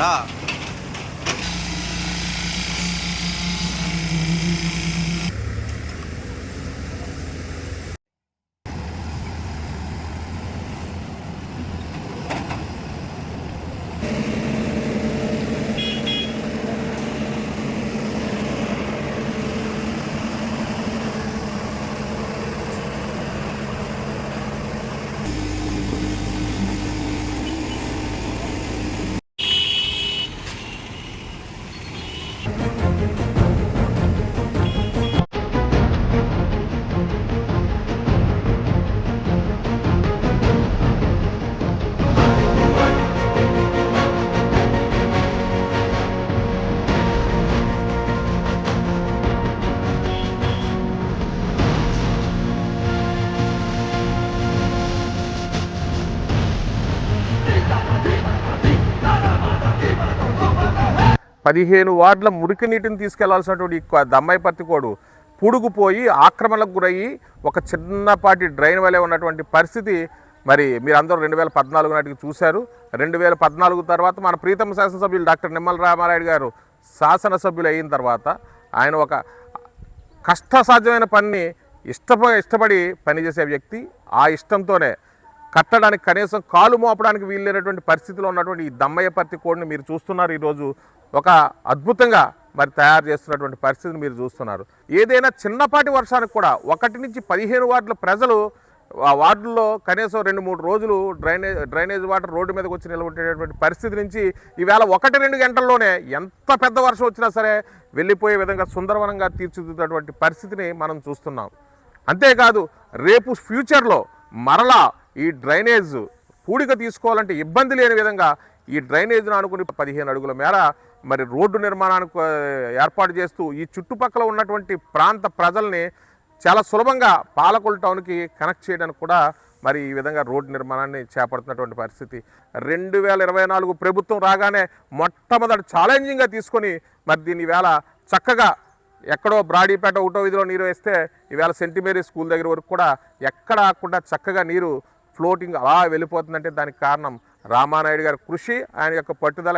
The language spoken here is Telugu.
రా. 15 వార్డుల మురికి నీటిని తీసుకెళ్లాల్సినటువంటి దమ్మాయిపర్తి కోడు పూడుకుపోయి ఆక్రమణకు గురయ్యి ఒక చిన్నపాటి డ్రైన్ వలె ఉన్నటువంటి పరిస్థితి మరి మీరందరూ 2014 నాటికి చూశారు. 2014 తర్వాత మన ప్రీతమ శాసనసభ్యులు డాక్టర్ నిమ్మల రామారాయుడు గారు శాసనసభ్యులు అయిన తర్వాత ఆయన ఒక కష్టసాధ్యమైన పనిని ఇష్టపడి పనిచేసే వ్యక్తి. ఆ ఇష్టంతోనే కట్టడానికి కనీసం కాలు మోపడానికి వీల్లేనటువంటి పరిస్థితిలో ఉన్నటువంటి ఈ దమ్మయ్యపర్తి కోడ్ని మీరు చూస్తున్నారు. ఈరోజు ఒక అద్భుతంగా మరి తయారు చేస్తున్నటువంటి పరిస్థితిని మీరు చూస్తున్నారు. ఏదైనా చిన్నపాటి వర్షానికి కూడా 1 నుంచి 15 వార్డుల ప్రజలు ఆ వార్డుల్లో కనీసం 2-3 రోజులు డ్రైనేజ్ వాటర్ రోడ్డు మీదకి వచ్చి నిలబెట్టేటువంటి పరిస్థితి నుంచి ఈవేళ 1-2 గంటల్లోనే ఎంత పెద్ద వర్షం వచ్చినా సరే వెళ్ళిపోయే విధంగా సుందరవనంగా తీర్చిదిద్దేటువంటి పరిస్థితిని మనం చూస్తున్నాం. అంతేకాదు రేపు ఫ్యూచర్లో మరలా ఈ డ్రైనేజ్ పూడిక తీసుకోవాలంటే ఇబ్బంది లేని విధంగా ఈ డ్రైనేజ్ను అనుకుని 15 అడుగుల మేర మరి రోడ్డు నిర్మాణానికి ఏర్పాటు చేస్తూ ఈ చుట్టుపక్కల ఉన్నటువంటి ప్రాంత ప్రజల్ని చాలా సులభంగా పాలకొల్ టౌన్కి కనెక్ట్ చేయడానికి కూడా మరి ఈ విధంగా రోడ్డు నిర్మాణాన్ని చేపడుతున్నటువంటి పరిస్థితి. 2024 ప్రభుత్వం రాగానే మొట్టమొదటి ఛాలెంజింగ్గా తీసుకొని మరి దీన్ని ఈవేళ చక్కగా ఎక్కడో బ్రాడీపేట 1వ వీధిలో నీరు వేస్తే ఈవేళ సెంట్ మేరీ స్కూల్ దగ్గర వరకు కూడా ఎక్కడ ఆకుండా చక్కగా నీరు ఫ్లోటింగ్ అలా వెళ్ళిపోతుందంటే దానికి కారణం రామానాయుడు గారి కృషి, ఆయన యొక్క పట్టుదల.